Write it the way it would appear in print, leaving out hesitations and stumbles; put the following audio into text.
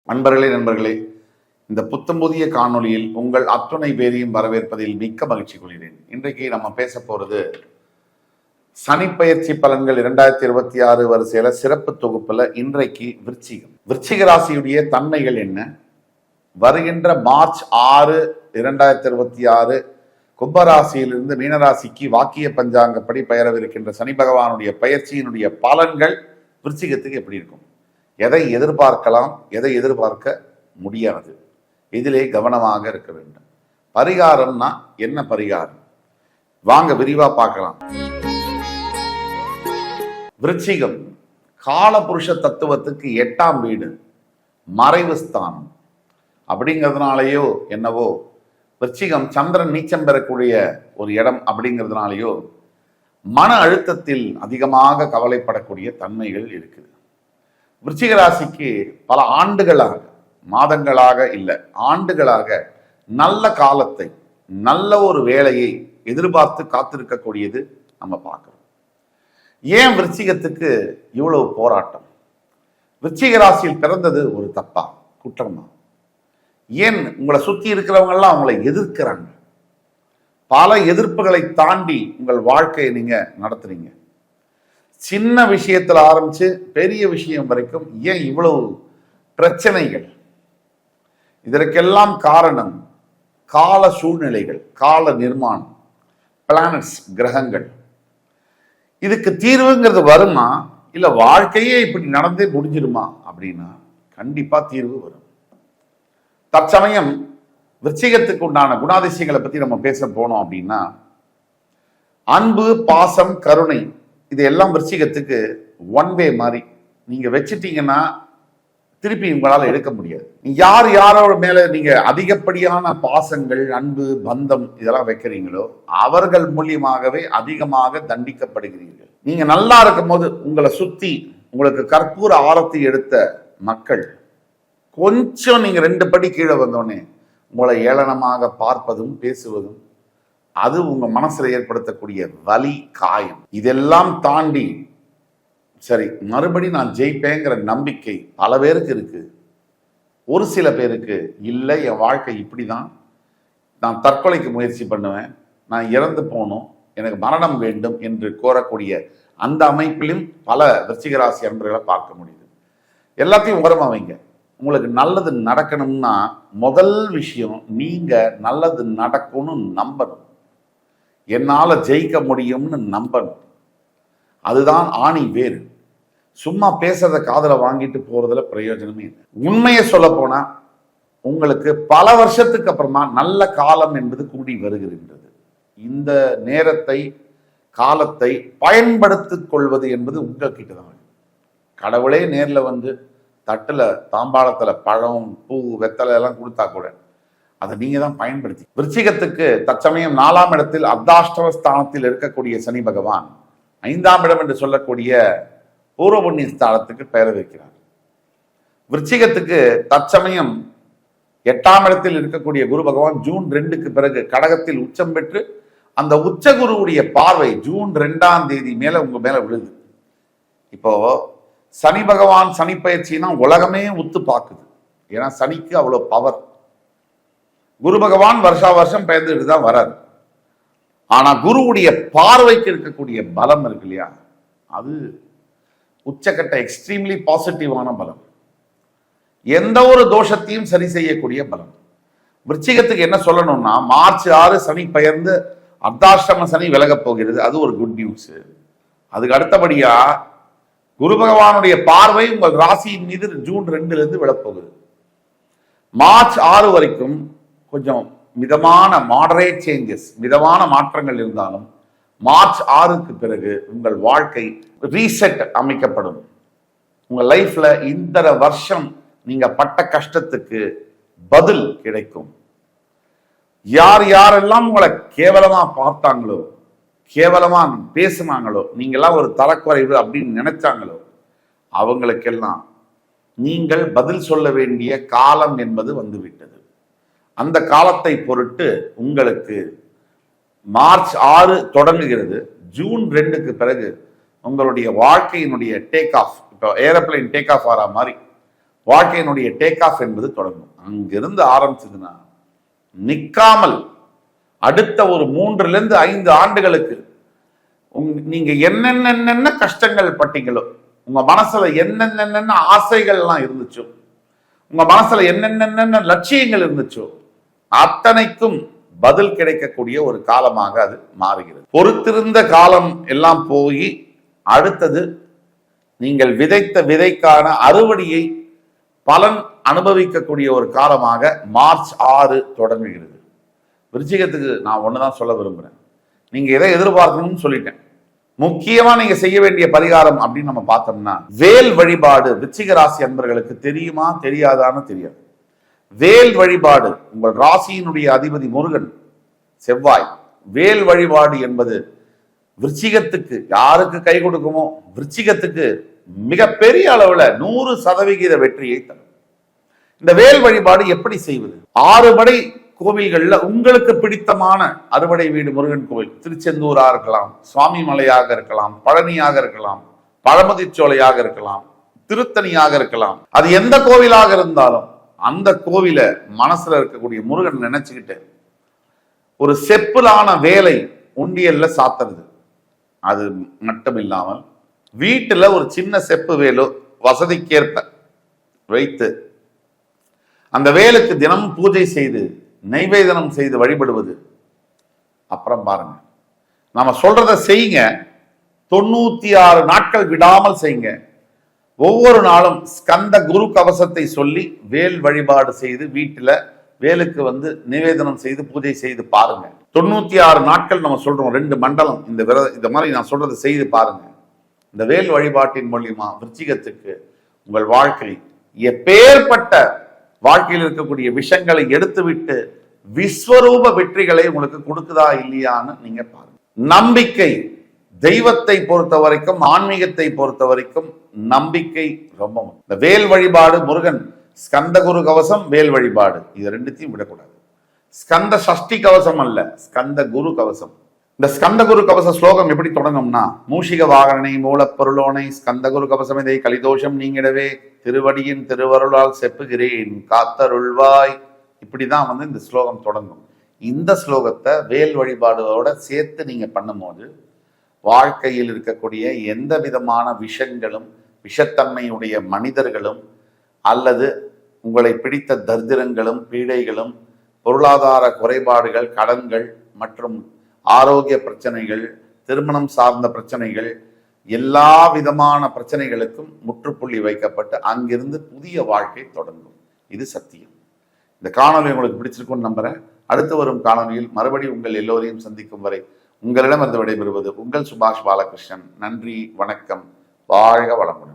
நண்பர்களே, இந்த புத்தம் புதிய காணொளியில் உங்கள் அத்துணை பேரையும் வரவேற்பதில் மிக்க மகிழ்ச்சி கொள்கிறேன். இன்றைக்கு நம்ம பேச போறது சனிப்பெயர்ச்சி பலன்கள் 2026 வரிசையில சிறப்பு தொகுப்புல இன்றைக்கு விருச்சிக ராசியுடைய தன்மைகள் என்ன, வருகின்ற மார்ச் 6, 2026 கும்பராசியிலிருந்து மீனராசிக்கு வாக்கிய பஞ்சாங்கப்படி பெயரவிருக்கின்ற சனி பகவானுடைய பயிற்சியினுடைய பலன்கள் விருச்சிகத்துக்கு எப்படி இருக்கும், எதை எதிர்பார்க்கலாம், எதை எதிர்பார்க்க முடியாது, இதிலே கவனமாக இருக்க வேண்டும். பரிகாரம்னா என்ன பரிகாரம், வாங்க விரிவா பார்க்கலாம். விருச்சிகம் காலபுருஷ தத்துவத்துக்கு 8ஆம் வீடு, மறைவு ஸ்தானம். அப்படிங்கிறதுனாலயோ என்னவோ விருச்சிகம் சந்திரன் நீச்சம் பெறக்கூடிய ஒரு இடம் அப்படிங்கிறதுனாலயோ மன அழுத்தத்தில் அதிகமாக கவலைப்படக்கூடிய தன்மைகள் இருக்குது. விருச்சிக ராசிக்கு பல ஆண்டுகளாக, மாதங்களாக இல்லை ஆண்டுகளாக நல்ல காலத்தை, நல்ல ஒரு வேலையை எதிர்பார்த்து காத்திருக்கக்கூடியது நம்ம பார்க்கிறோம். ஏன் விருச்சிகத்துக்கு இவ்வளவு போராட்டம்? விருச்சிக ராசியில் பிறந்தது ஒரு தப்பா, குற்றமா? ஏன் உங்களை சுத்தி இருக்கிறவங்க எல்லாம் உங்களை எதிர்க்கிறாங்க? பல எதிர்ப்புகளை தாண்டி உங்கள் வாழ்க்கையை நீங்க நடத்துறீங்க. சின்ன விஷயத்துல ஆரம்பிச்சு பெரிய விஷயம் வரைக்கும் ஏன் இவ்வளவு பிரச்சனைகள்? இதற்கெல்லாம் காரணம் கால சூழ்நிலைகள், கால நிர்மாணம், பிளானட்ஸ், கிரகங்கள். இதுக்கு தீர்வுங்கிறது வருமா, இல்ல வாழ்க்கையே இப்படி நடந்தே முடிஞ்சிருமா அப்படின்னா கண்டிப்பா தீர்வு வரும். தற்சமயம் விருச்சிகத்துக்கு உண்டான குணாதிசயங்களை பத்தி நம்ம பேச போனோம் அப்படின்னா, அன்பு, பாசம், கருணை, இது எல்லாம் விருச்சிகத்துக்கு ஒன் வே மாதிரி. நீங்க வச்சிட்டீங்கன்னா திருப்பி உங்களால் எடுக்க முடியாது. யார் யாரோட மேல நீங்க அதிகப்படியான பாசங்கள், அன்பு, பந்தம் இதெல்லாம் வைக்கிறீங்களோ அவர்கள் மூலியமாகவே அதிகமாக தண்டிக்கப்படுகிறீர்கள். நீங்க நல்லா இருக்கும் போது உங்களை சுத்தி உங்களுக்கு கற்பூர ஆரத்தி எடுத்த மக்கள் கொஞ்சம் நீங்க 2 படி கீழே வந்தோடனே உங்களை ஏளனமாக பார்ப்பதும் பேசுவதும், அது உங்க மனசுல ஏற்படுத்தக்கூடிய வலி, காயம். இதெல்லாம் தாண்டி சரி மறுபடி நான் ஜெயிப்பேங்கிற நம்பிக்கை பல பேருக்கு இருக்கு. ஒரு சில பேருக்கு இல்லை, என் வாழ்க்கை இப்படிதான், நான் தற்கொலைக்கு முயற்சி பண்ணுவேன், நான் இறந்து போகணும், எனக்கு மரணம் வேண்டும் என்று கோரக்கூடிய அந்த அமைப்பிலும் பல விருச்சிக ராசி அன்பர்களை பார்க்க முடியுது. எல்லாத்தையும் உரமா வைங்க. உங்களுக்கு நல்லது நடக்கணும்னா முதல் விஷயம், நீங்க நல்லது நடக்கணும்னு நம்பணும். என்னால ஜெயிக்க முடியும்னு நம்பணும். அதுதான் ஆணி வேறு. சும்மா பேசுறத காதுல வாங்கிட்டு போறதுல பிரயோஜனமே இல்லை. உண்மையை சொல்ல போனா உங்களுக்கு பல வருஷத்துக்கு அப்புறமா நல்ல காலம் என்பது கூடி வருகின்றது. இந்த நேரத்தை, காலத்தை பயன்படுத்திக் கொள்வது என்பது உங்ககிட்ட தான். கடவுளே நேர்ல வந்து தட்டுல, தாம்பாளத்துல பழம், பூ, வெத்தலை எல்லாம் கொடுத்தா கூட அதை நீங்க தான் பயன்படுத்தி. விருச்சிகத்துக்கு தற்சமயம் 4ஆம் இடத்தில் அர்த்தாஷ்டம ஸ்தானத்தில் இருக்கக்கூடிய சனி பகவான் 5ஆம் இடம் என்று சொல்லக்கூடிய பூர்வ புண்ணிய ஸ்தானத்துக்கு பெயர் வைக்கிறார். விருச்சிகத்துக்கு தற்சமயம் 8ஆம் இடத்தில் இருக்கக்கூடிய குரு பகவான் ஜூன் 2க்கு பிறகு கடகத்தில் உச்சம் பெற்று அந்த உச்ச குருவுடைய பார்வை ஜூன் 2ஆம் தேதி மேல உங்க மேல விழுது. இப்போ சனி பகவான் சனி பயிற்சினா உலகமே உத்து பார்க்குது. ஏன்னா சனிக்கு அவ்வளவு பவர். குரு பகவான் வருஷா வருஷம் பெயர்ந்துட்டு தான் வராது. ஆனா குருவுடைய பார்வைக்கு இருக்கக்கூடிய பலம் இருக்கு இல்லையா, அது உச்சக்கட்ட எக்ஸ்ட்ரீம்லி பாசிட்டிவான பலம். எந்த ஒரு தோஷத்தையும் சரி செய்யக்கூடிய பலம். விருச்சிகத்துக்கு என்ன சொல்லணும்னா, மார்ச் 6 சனி பெயர்ந்து அர்த்தாஷ்டம சனி விலகப் போகிறது. அது ஒரு குட் நியூஸ். அதுக்கு அடுத்தபடியா குரு பகவானுடைய பார்வை உங்கள் ராசியின் மீது ஜூன் 2 விழப்போகுது. மார்ச் 6 வரைக்கும் கொஞ்சம் மிதமான மாடரேட் சேஞ்சஸ், மிதமான மாற்றங்கள் இருந்தாலும் மார்ச் 6க்கு பிறகு உங்கள் வாழ்க்கை ரீசெட் அமைக்கப்படும். உங்க லைஃப்ல இந்த வருஷம் நீங்க பட்ட கஷ்டத்துக்கு பதில் கிடைக்கும். யார் யாரெல்லாம் உங்களை கேவலமா பார்த்தாங்களோ, கேவலமா பேசினாங்களோ, நீங்கெல்லாம் ஒரு தரக்குறைவு அப்படின்னு நினைச்சாங்களோ, அவங்களுக்கெல்லாம் நீங்கள் பதில் சொல்ல வேண்டிய காலம் என்பது வந்துவிட்டது. அந்த காலத்தை பொருட்டு உங்களுக்கு மார்ச் 6 தொடங்குகிறது. ஜூன் 2க்கு பிறகு உங்களுடைய வாழ்க்கையினுடைய டேக் ஆஃப், இப்போ ஏரோப்ளைன் டேக் ஆஃப் ஆகிற மாதிரி வாழ்க்கையினுடைய டேக் ஆஃப் என்பது தொடங்கும். அங்கிருந்து ஆரம்பிச்சதுன்னா நிக்காமல் அடுத்த ஒரு 3-5 ஆண்டுகளுக்கு நீங்க என்னென்ன கஷ்டங்கள் பட்டீங்களோ, உங்க மனசுல என்னென்ன ஆசைகள்லாம் இருந்துச்சோ, உங்க மனசுல என்னென்ன லட்சியங்கள் இருந்துச்சோ அத்தனைக்கும் பதில் கிடைக்கக்கூடிய ஒரு காலமாக அது மாறுகிறது. பொறுத்திருந்த காலம் எல்லாம் போய் அடுத்தது நீங்கள் விதைத்த விதைக்கான அறுவடையை பலன் அனுபவிக்கக்கூடிய ஒரு காலமாக மார்ச் 6 தொடங்குகிறது. விருச்சிகத்துக்கு நான் ஒண்ணுதான் சொல்ல விரும்புறேன். நீங்க எதை எதிர்பார்க்கணும்னு சொல்லிட்டேன். முக்கியமா நீங்க செய்ய வேண்டிய பரிகாரம் அப்படின்னு நம்ம பார்த்தோம்னா, வேல் வழிபாடு. விருச்சிக ராசி அன்பர்களுக்கு தெரியுமா தெரியாதான்னு தெரியாது. வேல் வழிபாடு, உங்கள் ராசியினுடைய அதிபதி முருகன் செவ்வாய். வேல் வழிபாடு என்பது விருச்சிகத்துக்கு யாருக்கு கை கொடுக்குமோ விருச்சிகத்துக்கு மிகப்பெரிய அளவுல 100% வெற்றியை தரும். இந்த வேல் வழிபாடு எப்படி செய்வது? 6 படை கோவில்கள்ல உங்களுக்கு பிடித்தமான அறுபடை வீடு முருகன் கோவில், திருச்செந்தூரா இருக்கலாம், சுவாமி மலையாக இருக்கலாம், பழனியாக இருக்கலாம், பழமுதிர்ச்சோலையாக இருக்கலாம், திருத்தணியாக இருக்கலாம். அது எந்த கோவிலாக இருந்தாலும் அந்த கோவில மனசுல இருக்கக்கூடிய முருகன் நினைச்சுக்கிட்டு ஒரு செப்புலான வேலை உண்டியல்ல சாத்துறது. அது மட்டும் இல்லாமல் வீட்டுல ஒரு சின்ன செப்பு வேலோ வசதிக்கேற்ப வைத்து அந்த வேலுக்கு தினமும் பூஜை செய்து நைவேதனம் செய்து வழிபடுவது. அப்புறம் பாருங்க, நாம சொல்றத செய்யுங்க. 96 நாட்கள் விடாமல் செய்யுங்க. ஒவ்வொரு நாளும் ஸ்கந்த குரு கவசத்தை சொல்லி வேல் வழிபாடு செய்து வீட்டுல வேலுக்கு நிவேதனம் செய்து பூஜை செய்து பாருங்க. 96 நாட்கள் நம்ம சொல்றோம், 2 மண்டலம் இந்த மாதிரி நான் சொல்றதை செய்து பாருங்க. இந்த வேல் வழிபாட்டின் மூலியமா விருச்சிகத்துக்கு உங்கள் வாழ்க்கை எப்பேற்பட்ட வாழ்க்கையில் இருக்கக்கூடிய விஷயங்களை எடுத்துவிட்டு விஸ்வரூப வெற்றிகளை உங்களுக்கு கொடுக்குதா இல்லையான்னு நீங்க பாருங்க. நம்பிக்கை, தெய்வத்தை பொறுத்த வரைக்கும், ஆன்மீகத்தை பொறுத்த வரைக்கும் நம்பிக்கை ரொம்ப முக்கியம். இந்த வேல் வழிபாடு, முருகன் ஸ்கந்த குரு கவசம், வேல் வழிபாடு, இது 2த்தையும் விடக்கூடாது. ஸ்கந்த சஷ்டி கவசம் அல்ல, ஸ்கந்த குரு கவசம். இந்த ஸ்கந்த குரு கவச ஸ்லோகம் எப்படி தொடங்கும்னா, மூஷிக வாகனனை மூலப்பொருளோனை ஸ்கந்த குரு கவசம் இதை கலிதோஷம் நீங்கிடவே திருவடியின் திருவருளால் செப்புகிறேன் காத்தருள்வாய். இப்படிதான் இந்த ஸ்லோகம் தொடங்கும். இந்த ஸ்லோகத்தை வேல் வழிபாடோட சேர்த்து நீங்க பண்ணும்போது வாழ்க்கையில் இருக்கக்கூடிய எந்த விதமான விஷங்களும், விஷத்தன்மையுடைய மனிதர்களும் அல்லது உங்களை பிடித்த தரித்திரங்களும் பீடைகளும், பொருளாதார குறைபாடுகள், கடன்கள் மற்றும் ஆரோக்கிய பிரச்சனைகள், திருமணம் சார்ந்த பிரச்சனைகள், எல்லா விதமான பிரச்சனைகளுக்கும் முற்றுப்புள்ளி வைக்கப்பட்டு அங்கிருந்து புதிய வாழ்க்கை தொடங்கும். இது சத்தியம். இந்த காணொலி உங்களுக்கு பிடிச்சிருக்கும்னு நம்புறேன். அடுத்து வரும் காணொலியில் மறுபடியும் உங்கள் எல்லோரையும் சந்திக்கும் வரை உங்களிடம் விடைபெறுவது உங்கள் சுபாஷ் பாலகிருஷ்ணன். நன்றி, வணக்கம், வாழ்க வளமுடன்.